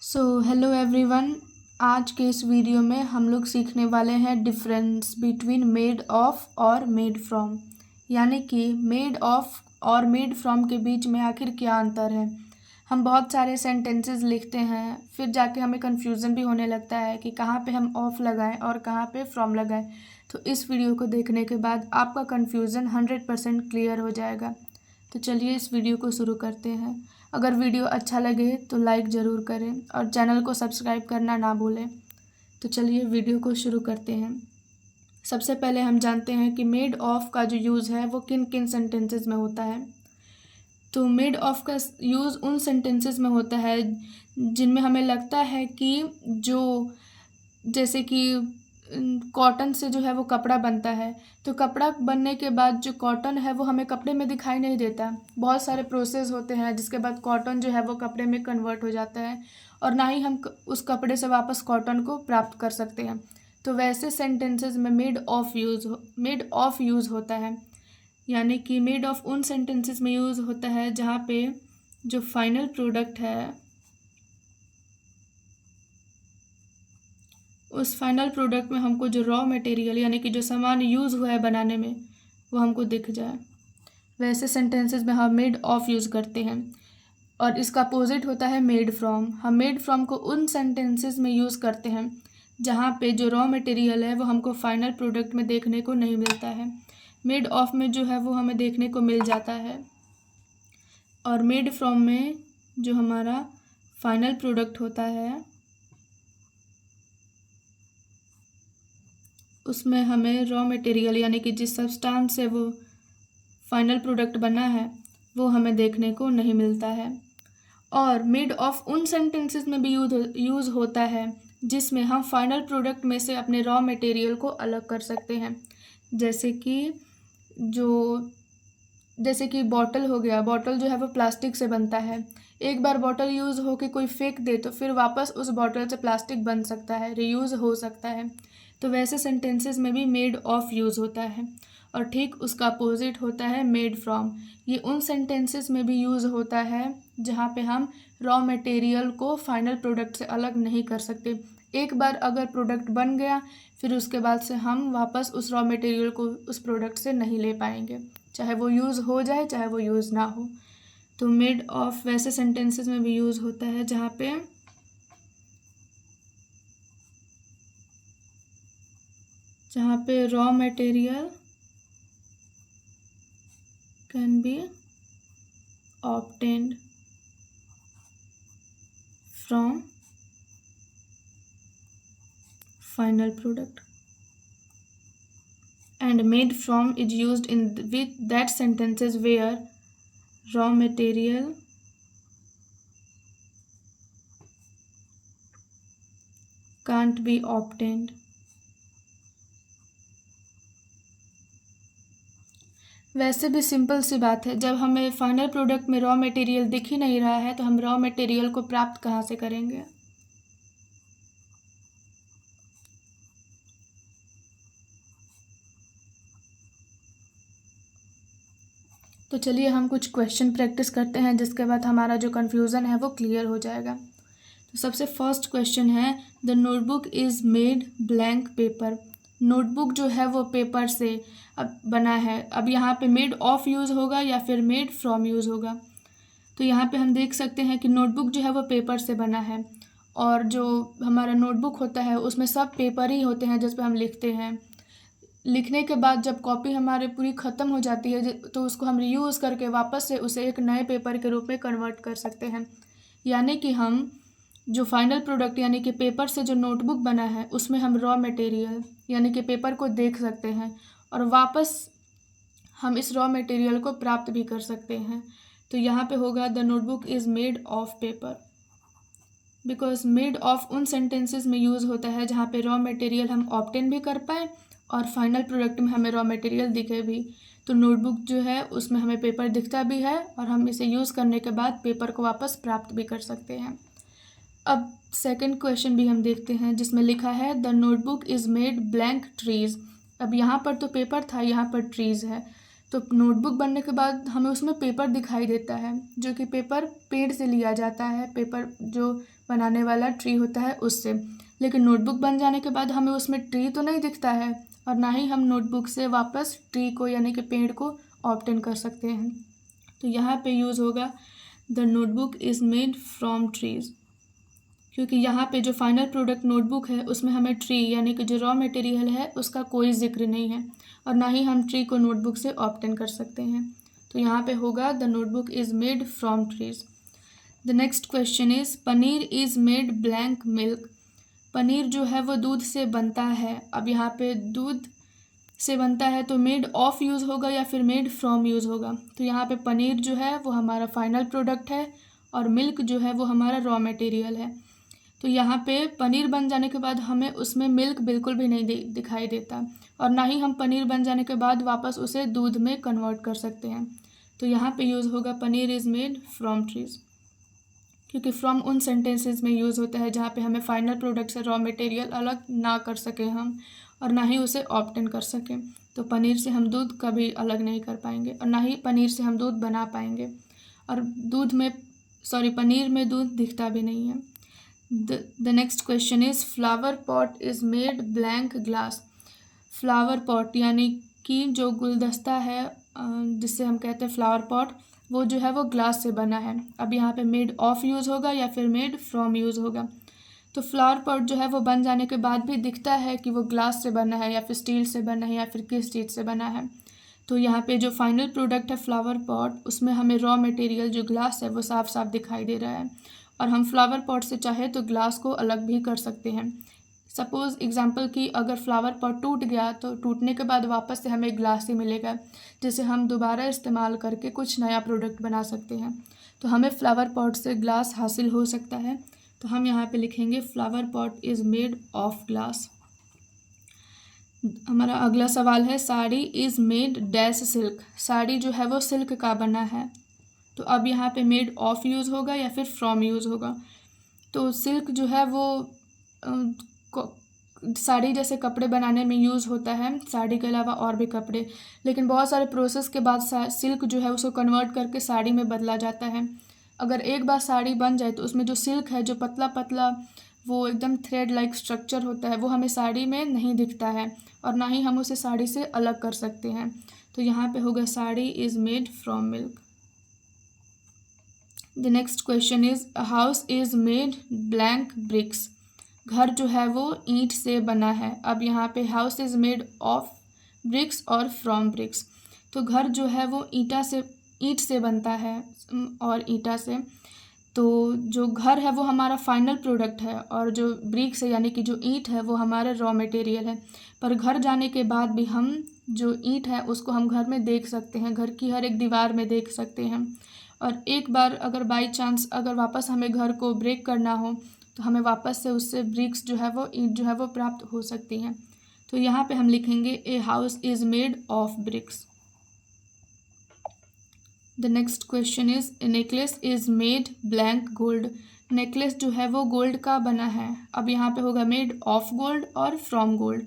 Hello everyone. आज के इस वीडियो में हम लोग सीखने वाले हैं डिफरेंस बिटवीन मेड ऑफ और मेड फ्रॉम, यानी कि मेड ऑफ और मेड फ्रॉम के बीच में आखिर क्या अंतर है। हम बहुत सारे सेंटेंसेस लिखते हैं, फिर जाके हमें कन्फ्यूज़न भी होने लगता है कि कहाँ पे हम ऑफ लगाएं और कहाँ पे फ्रॉम लगाएं। तो इस वीडियो को देखने के बाद आपका कन्फ्यूज़न 100% क्लियर हो जाएगा। तो चलिए इस वीडियो को शुरू करते हैं। अगर वीडियो अच्छा लगे तो लाइक ज़रूर करें और चैनल को सब्सक्राइब करना ना भूलें। तो चलिए वीडियो को शुरू करते हैं। सबसे पहले हम जानते हैं कि मेड ऑफ का जो यूज़ है वो किन किन सेंटेंसेस में होता है। तो मेड ऑफ का यूज़ उन सेंटेंसेस में होता है जिनमें हमें लगता है कि जो जैसे कि कॉटन से जो है वो कपड़ा बनता है, तो कपड़ा बनने के बाद जो कॉटन है वो हमें कपड़े में दिखाई नहीं देता। बहुत सारे प्रोसेस होते हैं जिसके बाद कॉटन जो है वो कपड़े में कन्वर्ट हो जाता है और ना ही हम उस कपड़े से वापस कॉटन को प्राप्त कर सकते हैं। तो वैसे सेंटेंसेस में मेड ऑफ यूज़ होता है, यानी कि मेड ऑफ उन सेंटेंसेस में यूज़ होता है जहाँ पे जो फाइनल प्रोडक्ट है उस फाइनल प्रोडक्ट में हमको जो रॉ मटेरियल यानी कि जो सामान यूज़ हुआ है बनाने में वो हमको दिख जाए। वैसे सेंटेंसेस में हम मेड ऑफ यूज़ करते हैं और इसका अपोजिट होता है मेड फ्रॉम। हम मेड फ्रॉम को उन सेंटेंसेस में यूज़ करते हैं जहाँ पे जो रॉ मटेरियल है वो हमको फाइनल प्रोडक्ट में देखने को नहीं मिलता है। मेड ऑफ में जो है वो हमें देखने को मिल जाता है और मेड फ्रॉम में जो हमारा फाइनल प्रोडक्ट होता है उसमें हमें रॉ मटेरियल यानी कि जिस सब्सटेंस से वो फाइनल प्रोडक्ट बना है वो हमें देखने को नहीं मिलता है। और मेड ऑफ उन सेंटेंसेस में भी यूज़ होता है जिसमें हम फाइनल प्रोडक्ट में से अपने रॉ मटेरियल को अलग कर सकते हैं। जैसे कि जो जैसे कि बॉटल हो गया, बॉटल जो है वो प्लास्टिक से बनता है। एक बार बॉटल यूज़ हो के कोई फेंक दे तो फिर वापस उस बॉटल से प्लास्टिक बन सकता है, रीयूज़ हो सकता है। तो वैसे सेंटेंसेस में भी मेड ऑफ यूज़ होता है और ठीक उसका अपोजिट होता है मेड फ्रॉम। ये उन सेंटेंसेस में भी यूज़ होता है जहाँ पे हम रॉ मटेरियल को फाइनल प्रोडक्ट से अलग नहीं कर सकते। एक बार अगर प्रोडक्ट बन गया फिर उसके बाद से हम वापस उस रॉ मटेरियल को उस प्रोडक्ट से नहीं ले पाएंगे, चाहे वो यूज़ हो जाए चाहे वो यूज़ ना हो। तो मेड ऑफ वैसे सेंटेंसेस में भी यूज़ होता है जहाँ पे raw material can be obtained from final product, and made from is used in with that sentences where raw material can't be obtained। वैसे भी सिंपल सी बात है, जब हमें फाइनल प्रोडक्ट में रॉ मटेरियल दिख ही नहीं रहा है तो हम रॉ मटेरियल को प्राप्त कहाँ से करेंगे। तो चलिए हम कुछ क्वेश्चन प्रैक्टिस करते हैं जिसके बाद हमारा जो कन्फ्यूज़न है वो क्लियर हो जाएगा। तो सबसे फर्स्ट क्वेश्चन है, the notebook is made blank paper. Notebook जो है वो पेपर से अब बना है। अब यहाँ पे मेड ऑफ यूज़ होगा या फिर मेड फ्रॉम यूज़ होगा। तो यहाँ पे हम देख सकते हैं कि नोटबुक जो है वो पेपर से बना है और जो हमारा नोटबुक होता है उसमें सब पेपर ही होते हैं जिस पे हम लिखते हैं। लिखने के बाद जब कॉपी हमारे पूरी ख़त्म हो जाती है तो उसको हम रीयूज़ करके वापस से उसे एक नए पेपर के रूप में कन्वर्ट कर सकते हैं। यानी कि हम जो फाइनल प्रोडक्ट यानी कि पेपर से जो नोटबुक बना है उसमें हम रॉ मटेरियल यानी कि पेपर को देख सकते हैं और वापस हम इस रॉ मटेरियल को प्राप्त भी कर सकते हैं। तो यहाँ पे होगा the notebook is made of paper, because made of उन सेंटेंसेस में यूज़ होता है जहाँ पे रॉ मटेरियल हम ऑब्टेन भी कर पाएँ और फाइनल प्रोडक्ट में हमें रॉ मटेरियल दिखे भी। तो नोटबुक जो है उसमें हमें पेपर दिखता भी है और हम इसे यूज़ करने के बाद पेपर को वापस प्राप्त भी कर सकते हैं। अब सेकंड क्वेश्चन भी हम देखते हैं जिसमें लिखा है the notebook is made blank trees. अब यहाँ पर तो पेपर था, यहाँ पर ट्रीज़ है। तो नोटबुक बनने के बाद हमें उसमें पेपर दिखाई देता है जो कि पेपर पेड़ से लिया जाता है। पेपर जो बनाने वाला ट्री होता है उससे। लेकिन नोटबुक बन जाने के बाद हमें उसमें ट्री तो नहीं दिखता है, और ना ही हम नोटबुक से वापस ट्री को यानी कि पेड़ को ऑब्टेन कर सकते हैं। तो यहाँ पे यूज़ होगा the notebook is made from trees, क्योंकि यहाँ पे जो फाइनल प्रोडक्ट नोटबुक है उसमें हमें ट्री यानी कि जो रॉ मटेरियल है उसका कोई जिक्र नहीं है, और ना ही हम ट्री को नोटबुक से ऑब्टेन कर सकते हैं। तो यहाँ पे होगा the notebook is made from trees. The next question is paneer is made blank milk. Paneer जो है वो दूध से बनता है। अब यहाँ पे दूध से बनता है तो मेड ऑफ यूज़ होगा या फिर मेड फ्रॉम यूज़ होगा। तो यहाँ पे पनीर जो है वो हमारा फाइनल प्रोडक्ट है, और मिल्क जो है वो हमारा रॉ मटेरियल है। तो यहाँ पे पनीर बन जाने के बाद हमें उसमें मिल्क बिल्कुल भी नहीं दिखाई देता, और ना ही हम पनीर बन जाने के बाद वापस उसे दूध में कन्वर्ट कर सकते हैं। तो यहाँ पे यूज़ होगा paneer is made from trees, क्योंकि फ्रॉम उन सेंटेंसेस में यूज़ होता है जहाँ पे हमें फाइनल प्रोडक्ट से रॉ मटेरियल अलग ना कर सकें हम, और ना ही उसे ऑब्टेन कर सकें। तो पनीर से हम दूध कभी अलग नहीं कर पाएंगे, और ना ही पनीर से हम दूध बना पाएंगे, और पनीर में दूध दिखता भी नहीं है। The next question is flower pot is made blank glass. Flower pot यानी कि जो गुलदस्ता है जिससे हम कहते हैं फ्लावर पॉट, वो जो है वो ग्लास से बना है। अब यहाँ पे मेड ऑफ यूज़ होगा या फिर मेड फ्रॉम यूज़ होगा। तो फ्लावर पॉट जो है वो बन जाने के बाद भी दिखता है कि वो ग्लास से बना है या फिर स्टील से बना है या फिर किस चीज़ से बना है। तो यहाँ पे जो फाइनल प्रोडक्ट है फ्लावर पॉट, उसमें हमें रॉ मटेरियल जो ग्लास है वो साफ साफ दिखाई दे रहा है, और हम फ्लावर पॉट से चाहे तो ग्लास को अलग भी कर सकते हैं। सपोज़ एग्जांपल कि अगर फ्लावर पॉट टूट गया तो टूटने के बाद वापस से हमें ग्लास ही मिलेगा, जिसे हम दोबारा इस्तेमाल करके कुछ नया प्रोडक्ट बना सकते हैं। तो हमें फ्लावर पॉट से ग्लास हासिल हो सकता है। तो हम यहाँ पे लिखेंगे flower pot is made of glass. हमारा अगला सवाल है sari is made dash silk. Sari जो है वो सिल्क का बना है। तो अब यहाँ पे मेड ऑफ यूज़ होगा या फिर फ्रॉम यूज़ होगा। तो सिल्क जो है वो साड़ी जैसे कपड़े बनाने में यूज़ होता है, साड़ी के अलावा और भी कपड़े, लेकिन बहुत सारे प्रोसेस के बाद सिल्क जो है उसको कन्वर्ट करके साड़ी में बदला जाता है। अगर एक बार साड़ी बन जाए तो उसमें जो सिल्क है, जो पतला पतला वो एकदम थ्रेड लाइक स्ट्रक्चर होता है, वो हमें साड़ी में नहीं दिखता है, और ना ही हम उसे साड़ी से अलग कर सकते हैं। तो यहाँ पे होगा sari is made from milk. The next question is a house is made blank bricks. घर जो है वो ईंट से बना है। अब यहाँ पे house is made of BRICS और फ्रॉम ब्रिक्स। तो घर जो है वो ईंट से बनता है और ईंटा से। तो जो घर है वो हमारा फाइनल प्रोडक्ट है, और जो ब्रिक्स है यानी कि जो ईंट है वो हमारा रॉ मटेरियल है। पर घर जाने के बाद भी हम जो ईंट है उसको हम घर में देख सकते हैं, घर की हर एक दीवार में देख सकते हैं। और एक बार अगर बाई चांस अगर वापस हमें घर को ब्रेक करना हो तो हमें वापस से उससे ब्रिक्स जो है वो ईंट जो है वो प्राप्त हो सकती हैं। तो यहाँ पे हम लिखेंगे a house is made of BRICS. The next question is a necklace is made blank gold. Necklace जो है वो गोल्ड का बना है। अब यहाँ पे होगा मेड ऑफ गोल्ड और फ्रॉम गोल्ड।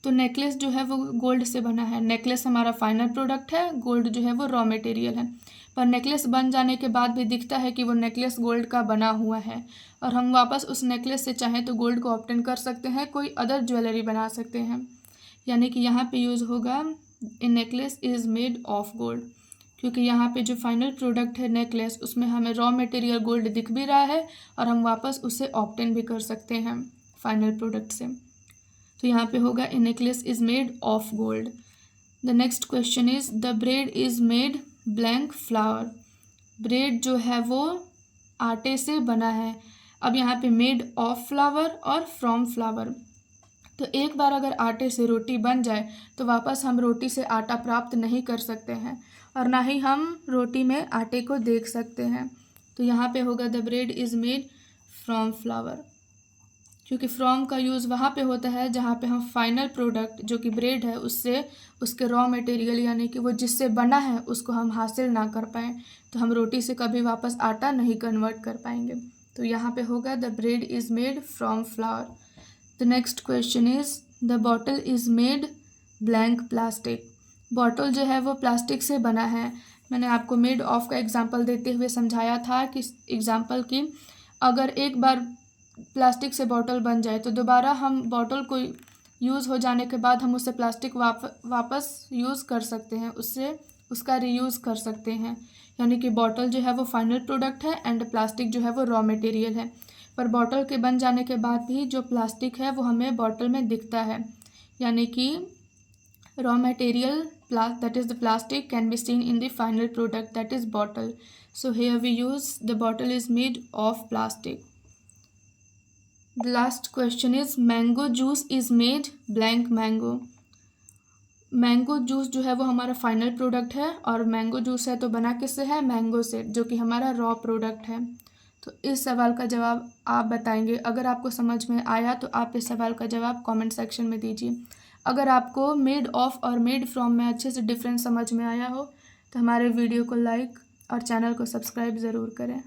तो नेकलेस जो है वो गोल्ड से बना है। नेकलेस हमारा फाइनल प्रोडक्ट है, गोल्ड जो है वो रॉ मटेरियल है। पर नेकलेस बन जाने के बाद भी दिखता है कि वो नेकलेस गोल्ड का बना हुआ है, और हम वापस उस नेकलेस से चाहें तो गोल्ड को ऑब्टेन कर सकते हैं, कोई अदर ज्वेलरी बना सकते हैं। यानी कि यहाँ पे यूज़ होगा ए necklace is made of gold, क्योंकि यहाँ पे जो फाइनल प्रोडक्ट है नेकलेस, उसमें हमें रॉ मटेरियल गोल्ड दिख भी रहा है, और हम वापस उसे ऑब्टेन भी कर सकते हैं फाइनल प्रोडक्ट से। तो यहाँ पे होगा ए necklace is made of gold. The next question is the bread is made blank flower. Bread जो है वो आटे से बना है। अब यहाँ पे मेड ऑफ फ्लावर और फ्रॉम फ्लावर। तो एक बार अगर आटे से रोटी बन जाए तो वापस हम रोटी से आटा प्राप्त नहीं कर सकते हैं, और ना ही हम रोटी में आटे को देख सकते हैं। तो यहाँ पे होगा the bread is made from flower, क्योंकि फ्रॉम का यूज़ वहाँ पे होता है जहाँ पे हम फाइनल प्रोडक्ट जो कि ब्रेड है उससे उसके रॉ मटेरियल यानी कि वो जिससे बना है उसको हम हासिल ना कर पाएँ, तो हम रोटी से कभी वापस आटा नहीं कन्वर्ट कर पाएंगे। तो यहाँ पे होगा the bread is made from flower. The next question is the bottle is made blank plastic. Bottle जो है वो प्लास्टिक से बना है। मैंने आपको मेड ऑफ का एग्जाम्पल देते हुए समझाया था कि एग्जाम्पल की अगर एक बार प्लास्टिक से बॉटल बन जाए तो दोबारा हम बॉटल को यूज़ हो जाने के बाद हम उससे प्लास्टिक वापस यूज़ कर सकते हैं, उससे उसका रीयूज़ कर सकते हैं। यानी कि बॉटल जो है वो फाइनल प्रोडक्ट है एंड प्लास्टिक जो है वो रॉ मटेरियल है। पर बॉटल के बन जाने के बाद भी जो प्लास्टिक है वो हमें बॉटल में दिखता है, यानी कि raw material that is the plastic can be seen in the final product, that is bottle. So here we use the bottle is made of plastic. The last question is mango juice is made blank mango. Mango juice जो है वो हमारा final product है और mango juice है तो बना किससे है, मैंगो से, जो कि हमारा रॉ प्रोडक्ट है। तो इस सवाल का जवाब आप बताएंगे। अगर आपको समझ में आया तो आप इस सवाल का जवाब कमेंट सेक्शन में दीजिए। अगर आपको मेड ऑफ और मेड फ्रॉम में अच्छे से डिफरेंस समझ में आया हो तो हमारे वीडियो को लाइक और चैनल को सब्सक्राइब ज़रूर करें।